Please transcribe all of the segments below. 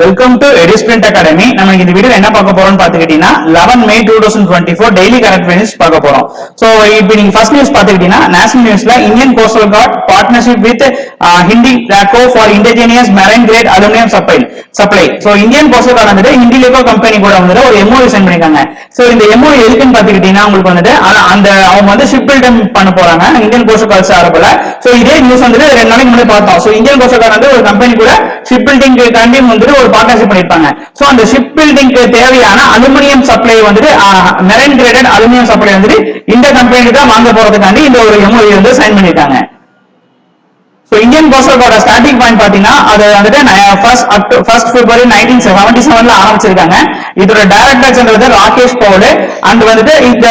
Welcome to எடிஸ்பிரிண்ட் academy. நம்ம இந்த video என்ன பார்க்க போறோம்னு பாத்துக்கிட்டீங்கன்னா 11 May 2024 டெய்லி கரண்ட் அஃபேர்ஸ் பார்க்க போறோம். சோ இப்போ நீங்க ஃபர்ஸ்ட் நியூஸ் பாத்துக்கிட்டீங்கன்னா நேஷனல் நியூஸ்ல Indian Coast Guard partnership with Hindalco for indigenous marine grade aluminium supply. So Indian Coast Guard வந்து ஹிந்தி லேக்கோ கம்பெனி கூட வந்து ஒரு எம்ஓ சைன் பண்ணிருக்காங்க. சோ இந்த எம்ஓ எதுக்குன்னு பாத்துக்கிட்டீங்கன்னா உங்களுக்கு வந்து அந்த அவங்க வந்து ஷிப் பில்டிங் பண்ண போறாங்க இந்தியன் கோஸ்டல் கார்ட் சார்பில். சோ இதே நியூஸ் வந்து 2 நாளைக்கு முன்னாடி பார்த்தோம். சோ இந்தியன் கோஸ்டல் கார்ட் வந்து ஒரு கம்பெனி கூட ஷிப் பில்டிங் காண்டி வந்து ஒரு பார்ட்னர்ஷிப் பண்ணிருப்பாங்க. சோ அந்த ஷிப் பில்டிங்க்கு தேவையான அலுமினியம் சப்ளை வந்து மெரைன் கிரேடட் அலுமினியம் சப்ளை வந்து இந்த கம்பெனி தான் வாங்க போறதுக்காண்டி இந்த ஒரு எம்ஓயு வந்து சைன் பண்ணிருக்காங்க. So Indian Coast card starting point பாத்தீங்கன்னா அது வந்துட்டு 1 February 1977 ஆரம்பிச்சிருக்காங்க. இதோட டைரக்டர் ராகேஷ் பவுல் அண்ட் வந்துட்டு இந்த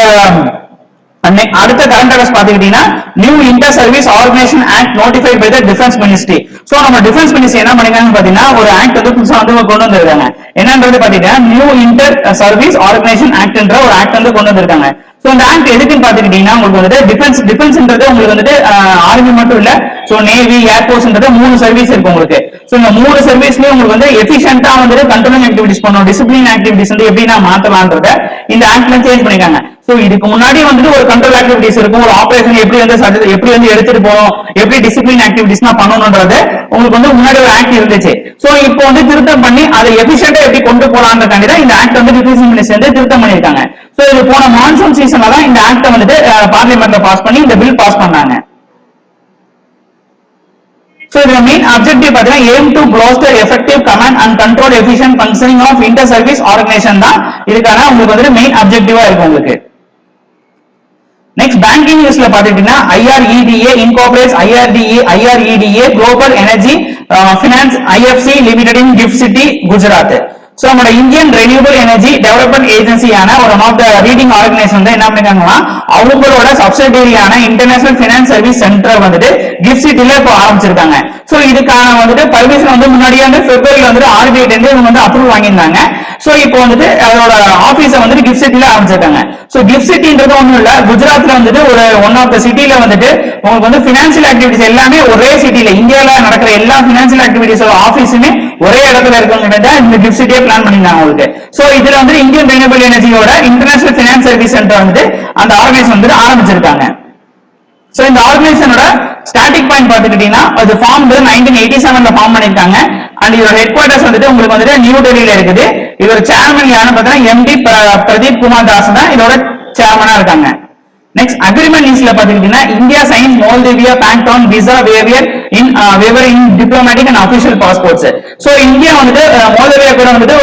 அடுத்த கரண்ட் அஃபேர்ஸ் பாத்துக்கிட்டீங்கன்னா new inter service organisation act notified by the defence ministry. So நம்ம டிஃபென்ஸ் மினிஸ்ட்ரி என்ன பண்ணிருக்காங்கன்னு பாத்தீங்கன்னா ஒரு ஆக்ட் வந்து புதுசா வந்து கொண்டு வந்திருக்காங்க. என்னன்றது பாத்தீங்கன்னா நியூ இன்டர் சர்வீஸ் ஆர்கனைசேஷன் ஆக்ட்ன்ற ஒரு ஆக்ட் வந்து கொண்டு வந்திருக்காங்க. சோ இந்த ஆக்ட் எதுக்குன்னு பாத்துக்கிட்டீங்கன்னா உங்களுக்கு வந்து டிஃபென்ஸ்ன்றது உங்களுக்கு வந்துட்டு ஆர்மி மட்டும் இல்ல, சோ நேவி ஏர்போர்ட்ஸ்ன்றது 3 சர்வீஸ் இருக்கு உங்களுக்கு. சோ இந்த 3 சர்வீஸ்லயும் உங்களுக்கு வந்து எஃபிஷியன்ட்டா வந்து கண்ட்ரோலிங் ஆக்டிவிட்டிஸ் பண்ணணும், டிசிப்ளின் ஆக்டிவிட்டிஸ் வந்து எப்படின்னா மாத்தலாம்ன்றத இந்த ஆக்ட்ல சேஞ்ச் பண்ணிருக்காங்க. சோ இதுக்கு முன்னாடி வந்துட்டு ஒரு கண்ட்ரோல் ஆக்டிவிட்டிஸ் இருக்கும், ஒரு ஆபரேஷன் எப்படி வந்து எடுத்துட்டு போகணும், எப்படி டிசிப்ளின் ஆக்டிவிட்டிஸ்னா பண்ணணும்ன்றது உங்களுக்கு வந்து முன்னாடி ஒரு ஆக்ட் இருந்துச்சு. சோ இப்போ வந்து திருத்தம் பண்ணி அதை எஃபிஷியன்ட்டா எப்படி கொண்டு போலாம்ன்றதுக்காண்டி தான் இந்த ஆக்ட் வந்து டிஃபென்ஸ் மினிஸ்ட்ரி வந்து திருத்தம் பண்ணிருக்காங்க. சோ இது போன மான்சூன் சீசன்ல தான் இந்த ஆக்ட் வந்துட்டு பார்லிமெண்ட்ல பாஸ் பண்ணி இந்த பில் பாஸ் பண்ணாங்க. So the main objective பாத்தீங்கன்னா aim to bolster effective command and control efficient functioning of inter service organization தான் இதுக்கான உங்களுக்கு வந்து மெயின் ஆப்ஜெக்டிவா இருக்கும் உங்களுக்கு. நெக்ஸ்ட் பேங்கிங் நியூஸ்ல பாத்துக்கிட்டீங்கன்னா IREDA incorporates IREDA Global Energy Finance IFC Limited in GIFT City, Gujarat. So நம்ம இந்தியன் ரெனியூவபிள் எனர்ஜி டெவலப்மெண்ட் ஏஜென்சியான ஒரு one of the leading organisation வந்து என்ன பண்ணிருக்காங்கன்னா அவங்களோட சப்சிடரியான இன்டர்நேஷனல் ஃபைனான்ஸ் சர்வீஸ் சென்டர் வந்துட்டு கிஃப்ட் சிட்டில இப்போ ஆரம்பிச்சிருக்காங்க. சோ இதுக்கான வந்துட்டு பர்மிஷன் வந்து முன்னாடியே வந்து பிப்ரவரியில வந்துட்டு RBI இருந்து இவங்க வந்து அப்ரூவல் வாங்கியிருந்தாங்க. சோ இப்போ வந்துட்டு அதோட ஆபீஸ வந்து கிஃப்ட் சிட்டில ஆரம்பிச்சிருக்காங்க. சோ கிஃப்ட் சிட்டின்றது ஒண்ணும் இல்ல, குஜராத்ல வந்துட்டு ஒரு ஒன் ஆஃப் த சிட்டில வந்துட்டு உங்களுக்கு வந்து பினான்சியல் ஆக்டிவிட்டிஸ் எல்லாமே ஒரே சிட்டில இந்தியால நடக்கிற எல்லா பினான்சியல் ஆக்டிவிட்டிஸோட ஆபீஸுமே ஒரே இடத்துல இருக்குங்கிறத இந்த கிஃப்ட் சிட்டியை பிளான் பண்ணிருந்தாங்க உங்களுக்கு. சோ இதுல வந்து இந்தியன் ரெனியூவபிள் எனர்ஜியோட இன்டர்நேஷனல் ஃபைனான்ஸ் சர்வீஸ் சென்டர் வந்து அந்த ஆர்கனைசேஷன் வந்து ஆரம்பிச்சிருக்காங்க. சோ இந்த ஆர்கனைசேஷனோட ஸ்டார்டிங் பாயிண்ட் பாத்துக்கிட்டீங்கன்னா அது ஃபார்ம் 1987ல ஃபார்ம் பண்ணிருக்காங்க. அண்ட் இதோட ஹெட் குவார்டர்ஸ் வந்துட்டு உங்களுக்கு வந்துட்டு நியூ டெல்லியில இருக்குது. இதோட சேர்மன் யாருன்னு பாத்தீங்கன்னா MD பிரதீப் குமார் தாஸ் தான் இதோட சேர்மனா இருக்காங்க. நெக்ஸ்ட் அக்ரிமெண்ட் நியூஸ்ல பாத்துக்கிட்டீங்கன்னா India signs Moldavia pact on visa waiver in diplomatic and official passports. So India வந்துட்டு மோல்டேவியா கூட வந்துட்டு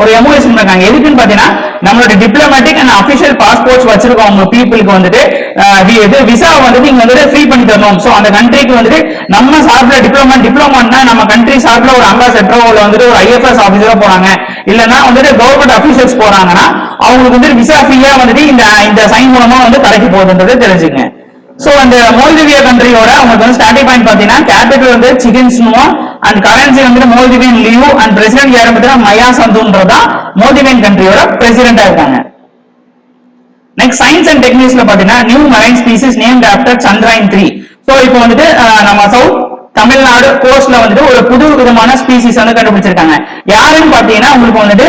ஒரு எம்ஓயு பண்ணிருக்காங்க. எதுக்குன்னு பாத்தீங்கன்னா நம்மளோட டிப்ளமேட்டிக் அண்ட் அபிஷியல் பாஸ்போர்ட்ஸ் வச்சிருக்கவங்க பீப்புளுக்கு வந்துட்டு விசா வந்துட்டு இங்க வந்துட்டு ஃப்ரீ பண்ணி தரணும். சோ அந்த கண்ட்ரிக்கு வந்துட்டு நம்ம சார்பில் டிப்ளோமான்னா நம்ம கண்ட்ரி சார்பில் ஒரு அம்பாசடரோ இல்ல வந்துட்டு ஒரு IFS ஆபீசரோ போறாங்க, இல்லன்னா வந்துட்டு கவர்மெண்ட் அபிஷியல்ஸ் போறாங்கன்னா அவங்களுக்கு வந்து விசா ஃப்ரீயா வந்துட்டு இந்த சைன் மூலமா வந்து கடைக்கு போகுதுன்றது தெரிஞ்சுங்க. சோ அந்த மோல்டேவியா கண்ட்ரியோட உங்களுக்கு வந்து ஸ்டார்டிங் பாயிண்ட் பாத்தீங்கன்னா கேபிட்டல் வந்து சிகின்ஸ்னுவா அண்ட் கரன்சி வந்து மோல்டிவியன் லியூ அண்ட் பிரசிடென்ட் யாரு பார்த்தீங்கன்னா மயா சந்துன்றதா மோல்டிவியன் கண்ட்ரியோட பிரசிடென்டா இருக்காங்க. நெக்ஸ்ட் சயின்ஸ் அண்ட் டெக்னிக்ஸ்ல பாத்தீங்கன்னா new marine species named after Chandrayaan 3. So இப்போ வந்துட்டு நம்ம சவுத் தமிழ்நாடு கோஸ்ட்ல வந்துட்டு ஒரு புது விதமான ஸ்பீசிஸ் வந்து கண்டுபிடிச்சிருக்காங்க. யாருன்னு பாத்தீங்கன்னா உங்களுக்கு வந்துட்டு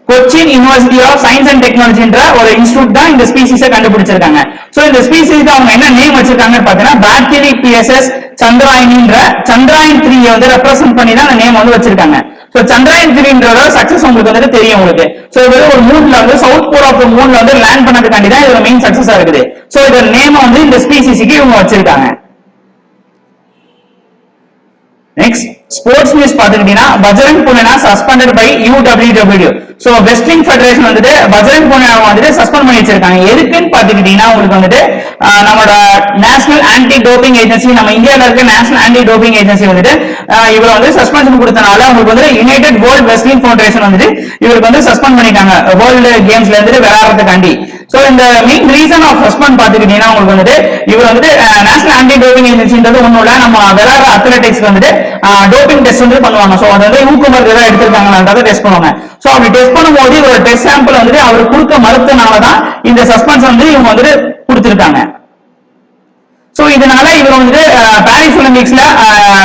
Cochin university of science and டெக்னாலஜின்ற ஒரு இன்ஸ்டிடியூட் தான் இந்த ஸ்பீசிஸை கண்டுபிடிச்சிருக்காங்க. சோ இந்த ஸ்பீசிஸ்க்கு அவங்க என்ன நேம் வச்சிருக்காங்கன்னு பாத்தீங்கன்னா பாக்டீரி PSS சந்திராயனின்ற சந்திராயன் 3 வந்து ரெப்ரசென்ட் பண்ணி தான் அந்த நேம் வந்து வச்சிருக்காங்க. சோ சந்திராயன் 3ன்றோட சக்சஸ் உங்களுக்கு வந்து தெரியும் உங்களுக்கு. சோ இது ஒரு மூன்ல வந்து சவுத் போல் ஆஃப் தி மூன்ல வந்து லேண்ட் பண்ணதுக்காண்டி தான் இதோட மெயின் சக்சஸா இருக்குது. சோ இதோட நேம் வந்து இந்த ஸ்பீசிஸ்க்கு இவங்க வச்சிருக்காங்க. நெக்ஸ்ட் ஸ்போர்ட்ஸ் நியூஸ் பாத்துக்கிட்டீங்கன்னா Bajrang Punia suspended by UWW. So wrestling federation வந்துட்டு பஜ்ரங் புனியா வந்துட்டு சஸ்பெண்ட் பண்ணி வச்சிருக்காங்க. எதுக்குன்னு பாத்துக்கிட்டீங்கன்னா உங்களுக்கு வந்துட்டு நம்மளோட நேஷனல் ஆன்டி டோப்பிங் ஏஜென்சி, நம்ம இந்தியாவில் இருக்க நேஷனல் ஆன்டி டோப்பிங் ஏஜென்சி வந்துட்டு இவரை வந்து சஸ்பென்ஷன் கொடுத்தனால உங்களுக்கு வந்து யுனைடெட் வேர்ல்ட் வெஸ்ட்லிங் ஃபெடரேஷன் வந்துட்டு இவருக்கு வந்து சஸ்பெண்ட் பண்ணிருக்காங்க வேர்ல்டு கேம்ஸ்ல இருந்துட்டு விளையாடுறதுக்காண்டி. சோ இந்த மெயின் ரீசன் ஆஃப் சஸ்பெண்ட் பாத்துக்கிட்டீங்கன்னா உங்களுக்கு வந்துட்டு இவர் வந்துட்டு நேஷனல் ஆன்டி டோப்பிங் ஏஜென்சின்றது ஒண்ணும் இல்ல, நம்ம விளையாடுற அத்லெட்டிக்ஸ் வந்துட்டு டோப்பிங் டெஸ்ட் வந்து பண்ணுவாங்க. சோ அது வந்து ஊக்கமருந்து ஏதாவது எடுத்திருக்காங்களான்றதை டெஸ்ட் பண்ணுவாங்க. சோ அப்படி டெஸ்ட் பண்ணும்போது ஒரு டெஸ்ட் சாம்பிள் வந்துட்டு அவர் கொடுக்க மறுத்தனாலதான் இந்த சஸ்பென்ஸ் வந்து இவங்க வந்துட்டு கொடுத்திருக்காங்க. சோ சோ இதனால இவர் வந்து பாரிஸ் ஒலிம்பிக்ஸ்ல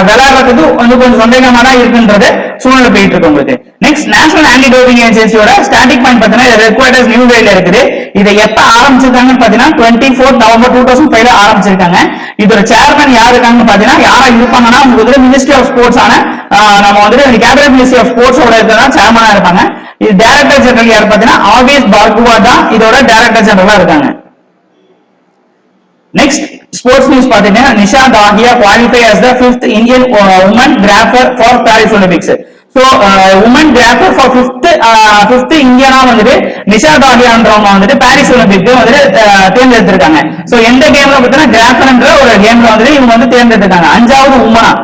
விளையாடுறதுக்கு வந்து கொஞ்சம் சந்தேகமா தான் இருக்குன்றது சூழ்நிலை போயிட்டு இருக்கு உங்களுக்கு. நெக்ஸ்ட் நேஷனல் ஆன்டி டோபிங் ஏஜென்சியோட ஸ்டாட்டிக் பாயிண்ட் பாத்தீங்கன்னா ரெக்வயர்டர்ஸ் நியூ டெல்லியில இருக்குது. இதை எப்ப ஆரம்பிச்சிருக்காங்கன்னு பாத்தீங்கன்னா 24 நவம்பர் 2005 ஆரம்பிச்சிருக்காங்க. இதோட சேர்மன் யார் இருக்காங்கன்னு பாத்தீங்கன்னா யாரா இருப்பாங்கன்னா உங்களுக்கு மினிஸ்ட்ரி ஆஃப் ஸ்போர்ட்ஸ் ஆன நம்ம வந்து கேபினட் மினிஸ்ட்ரி ஆஃப் ஸ்போர்ட்ஸோட இருக்கிறதா சேர்மனா இருப்பாங்க. இது டைரக்டர் ஜெனரல் யார் பாத்தீங்கன்னா ஆவேஸ் பார்குவா தான் இதோட டைரக்டர் ஜெனரலா இருக்காங்க. நெக்ஸ்ட் ஸ்போர்ட்ஸ் நியூஸ் பாத்தீங்கன்னா Nisha Dahiya qualify as the 5th Indian woman grapher for Paris Olympics. So women grapher for 5th இந்தியனா வந்துட்டு நிஷா தாஹியான்றவங்க வந்துட்டு பாரிஸ் ஒலிம்பிக் வந்துட்டு தேர்ந்தெடுத்திருக்காங்க. சோ எந்த கேம்ல பார்த்தீங்கன்னா கிராஃபர்ன்ற ஒரு கேம்ல வந்துட்டு இவங்க வந்து தேர்ந்தெடுத்திருக்காங்க 5வது உமனா.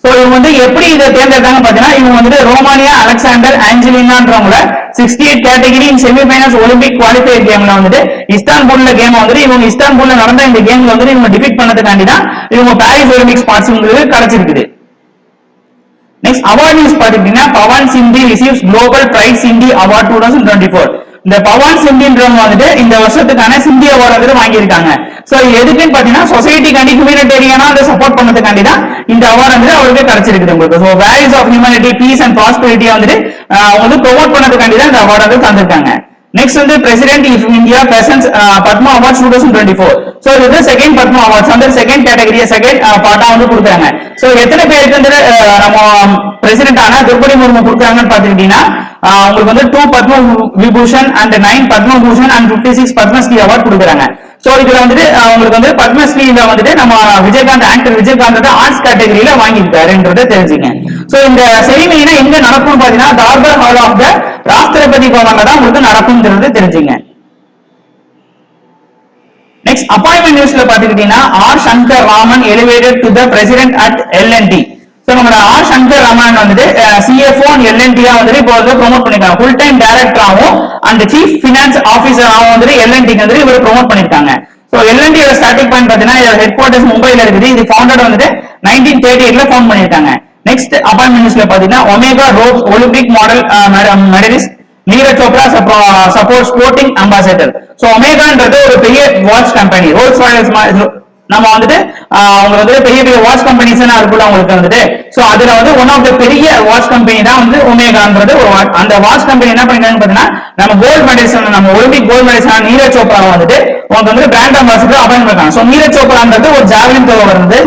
சோ இவங்க வந்து எப்படி இதை தேர்ந்தெடுத்தாங்க பாத்தீங்கன்னா இவங்க வந்துட்டு ரோமானியா அலெக்சாண்டர் ஆஞ்சலினான்றவங்கள 68 category in semifinals Olympic qualifier கேம்ல வந்துட்டு இஸ்தான்புல்ல கேம் வந்துட்டு இவங்க இஸ்தான்புல்ல நடந்த இந்த கேம்ல வந்து இவங்க டிஃபீட் பண்ணதுக்காண்டி தான் இவங்க பாரிஸ் ஒலிம்பிக்ஸ் பார்ட்டிசிபேட் கிடைச்சிருக்குது. நெக்ஸ்ட் அவார்ட் நியூஸ் பாத்தீங்கன்னா பவன் சிந்தி ரிசீவ்ஸ் குளோபல் பிரைஸ் சிந்தி அவார்ட் 2024. இந்த பவன் சிந்தின்றவங்க வந்துட்டு இந்த வருஷத்துக்கான சிந்தி அவார்டு வந்து வாங்கியிருக்காங்க. சோ எதுக்குன்னு பாத்தீங்கன்னா சொசைட்டிக்காண்டி ஹியூமனிடேரியனா அதை சப்போர்ட் பண்ணதுக்காண்டி தான் இந்த அவார்டு வந்து அவருக்கு கிடைச்சிருக்குது உங்களுக்கு. So values of humanity peace and ப்ராஸ்பெரிட்டியை வந்துட்டு அவங்க வந்து ப்ரொமோட் பண்ணதுக்காண்டி தான் இந்த அவார்டு வந்து தந்திருக்காங்க. நெக்ஸ்ட் வந்து president of India presents Padma awards 2024. So இது வந்து செகண்ட் பத்மா அவார்ட்ஸ் வந்து செகண்ட் கேட்டகரியா செகண்ட் பார்ட்டா வந்து கொடுக்குறாங்க. சோ எத்தனை பேருக்கு வந்து நம்ம பிரசிடென்ட் ஆன திரௌபதி முர்மு கொடுக்குறாங்கன்னு பாத்துக்கிட்டீங்கன்னா உங்களுக்கு வந்து 2 Padma Vibhushan and 9 Padma Bhushan and 56 Padmashri award கொடுக்குறாங்க. சோ இதுல வந்துட்டு உங்களுக்கு வந்து பத்மஸ்ரீல வந்துட்டு நம்ம விஜயகாந்த் ஆக்டர் விஜயகாந்த் ஆர்ட்ஸ் கேட்டகரியில வாங்கியிருக்காருன்றதை தெரிஞ்சுங்க. சோ இந்த செரிமனினா எங்க நடக்கும்னு பாத்தீங்கன்னா தார்பர் ஹால் ஆஃப் த ராஷ்டிரபதி பவன்ல தான் உங்களுக்கு நடக்கும்ன்றது தெரிஞ்சுங்க. நெக்ஸ்ட் அப்பாயின்மெண்ட் நியூஸ்ல பாத்துக்கிட்டீங்கன்னா R Shankar Raman elevated to the president at L and T. So நம்ம ஆர் சங்கர் ராமன் வந்துட்டு சிஎஃப்ஓ அண்ட் எல்என்டியா வந்துட்டு இப்போ வந்து ப்ரோமோட் பண்ணிருக்காங்க. ஃபுல் டைம் டைரக்டராகவும் அண்ட் சீஃப் பினான்ஸ் ஆபீசராகவும் வந்துட்டு எல்என்டிக்கு வந்துட்டு இவர் ப்ரோமோட் பண்ணிருக்காங்க. சோ எல்என்டியோட ஸ்டார்டிங் பாயிண்ட் பாத்தீங்கன்னா ஹெட் குவார்டர்ஸ் மும்பைல இருக்குது. இது ஃபவுண்டட் வந்துட்டு 1938ல ஃபவுண்ட் பண்ணிருக்காங்க. நெக்ஸ்ட் அப்பாயின்மெண்ட் நியூஸ்ல பாத்தீங்கன்னா Omega ropes Olympic model medalist Neeraj Chopra supports floating ambassador. So ஒமேகான்றது ஒரு பெரிய வாட்ச் கம்பெனி. ரோல்ஸ் ராயல்ஸ் நம்ம வந்துட்டு அவங்க வந்து பெரிய பெரிய வாட்ச் கம்பெனிஸ் இருக்குல்ல அவங்களுக்கு வந்துட்டு. சோ அதுல வந்து ஒன் ஆஃப் த பெரிய வாட்ச் கம்பெனி தான் வந்து ஒமேகான்றது ஒரு அந்த வாட்ச் கம்பெனி என்ன பண்ணிருக்காங்கன்னு பாத்தீங்கன்னா நம்ம கோல்டு மெடலிஸ்ட் நம்ம Olympic gold medalist Neeraj Chopra வந்துட்டு உங்களுக்கு வந்து பிராண்ட் அம்பாசடர் அப்பாயிண்ட் பண்ணிருக்காங்க. சோ நீரஜ் சோப்ரான்றது ஒரு ஜாவலின் த்ரோவர் வந்து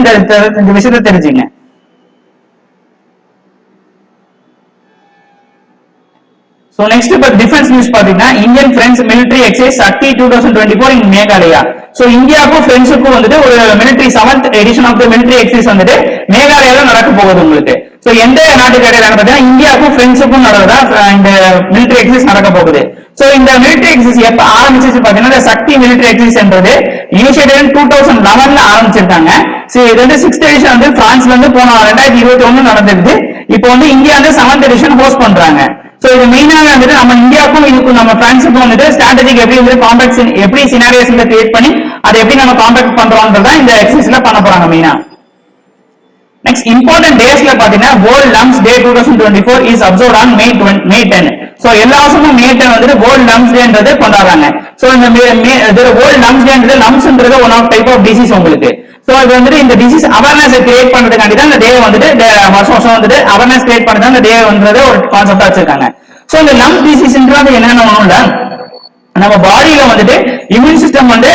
இந்த விஷயத்தை தெரிஞ்சுங்க. So next இப்ப டிஃபென்ஸ் நியூஸ் பாத்தீங்கன்னா Indian French military exercise Shakti 2024 in Meghalaya. So இந்தியாவுக்கும் பிரெஞ்சுக்கும் வந்துட்டு ஒரு military 7th edition of the military exercise வந்துட்டு மேகாலயால நடக்க போகுது உங்களுக்கு. சோ எந்த நாட்டுக்கு இடையில பாத்தீங்கன்னா இந்தியாவுக்கும் பிரெஞ்சுக்கும் நடக்குதா இந்த மிலிட்டரி எக்ஸைஸ் நடக்க போகுது. சோ இந்த மிலிட்டரி எக்ஸைஸ் எப்ப ஆரம்பிச்சிச்சு பாத்தீங்கன்னா சக்தி மிலிட்டரி எக்ஸைஸ்ன்றது இனிஷியேட்டிவ் 2011ல ஆரம்பிச்சிருக்காங்க. சோ இது வந்து 6th எடிஷன் வந்து பிரான்ஸ்ல இருந்து போன 2021 நடந்துருது. இப்போ வந்து இந்தியா வந்து 7th எடிஷன் ஹோஸ்ட் பண்றாங்க. சோ இது மெயினாக வந்துட்டு நம்ம இந்தியாவுக்கும் இதுக்கும் நம்ம பிரான்ஸுக்கும் வந்துட்டு ஸ்ட்ராட்டஜிக் எப்படி வந்து காம்பேக்ட் எப்படி சினாரியோஸ் கிரியேட் பண்ணி அதை எப்படி நம்ம காம்பேக்ட் பண்றோம்ன்றதா இந்த எக்ஸசைஸ்ல பண்ண போறாங்க மெயினா. நெக்ஸ்ட் இம்பார்ட்டன்ட் டேஸ்ல பாத்தீங்கன்னா world lungs day 2024 is observed on May 10. So எல்லா வருஷமும் மே 10 வந்துட்டு வேர்ல்ட் லங்ஸ் டேன்றது கொண்டாடுறாங்க. சோ இந்த வேர்ல்ட் லங்ஸ் டேன்றது லங்ஸ்ன்றது one of type of disease உங்களுக்கு. சோ இது வந்துட்டு இந்த டிசீஸ் அவேர்னஸ் கிரியேட் பண்றதுக்காண்டி தான் இந்த டே வந்துட்டு வருஷம் வருஷம் வந்துட்டு அவேர்னஸ் கிரியேட் பண்ணி தான் இந்த டே வந்துறது ஒரு கான்செப்டா வச்சிருக்காங்க. சோ இந்த லங்ஸ் டிசீஸ்ன்றது என்னென்ன ஒண்ணுல நம்ம பாடியில வந்துட்டு இம்யூன் சிஸ்டம் வந்து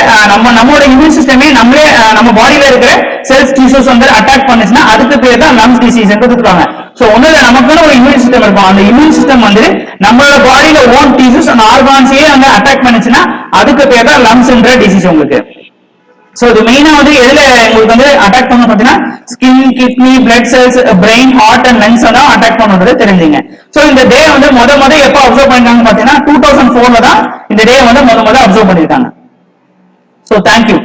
நம்மளோட இம்யூன் சிஸ்டமே நம்மளே நம்ம பாடியில இருக்கிற செல்ஸ் டிஷ்யூஸ் வந்து அட்டாக் பண்ணுச்சுன்னா அதுக்கு பேர் தான் லங்ஸ் டிசீஸ் சொல்றாங்க. சோ ஒண்ணுல நமக்குன்னு ஒரு இம்யூன் சிஸ்டம் இருக்கும். அந்த இம்யூன் சிஸ்டம் வந்து நம்மளோட பாடியில ஓன் டிஷ்யூஸ் அந்த ஆர்கான்ஸையே வந்து அட்டாக் பண்ணுச்சுன்னா அதுக்கு பேர் தான் லங்ஸ்ன்ற டிசீஸ் உங்களுக்கு. சோ இது மெயினா வந்து எதுல உங்களுக்கு வந்து அட்டாக் பண்ண பாத்தீங்கன்னா skin, kidney, blood cells, brain, heart and lungs தான் அட்டாக் பண்ணுறது தெரிஞ்சுங்க. சோ இந்த டே வந்து முத எப்ப அப்சர்வ் பண்ணிருக்காங்க பாத்தீங்கன்னா 2004ல தான் இந்த டே வந்து முத அப்சர்வ் பண்ணிருக்காங்க. So thank you.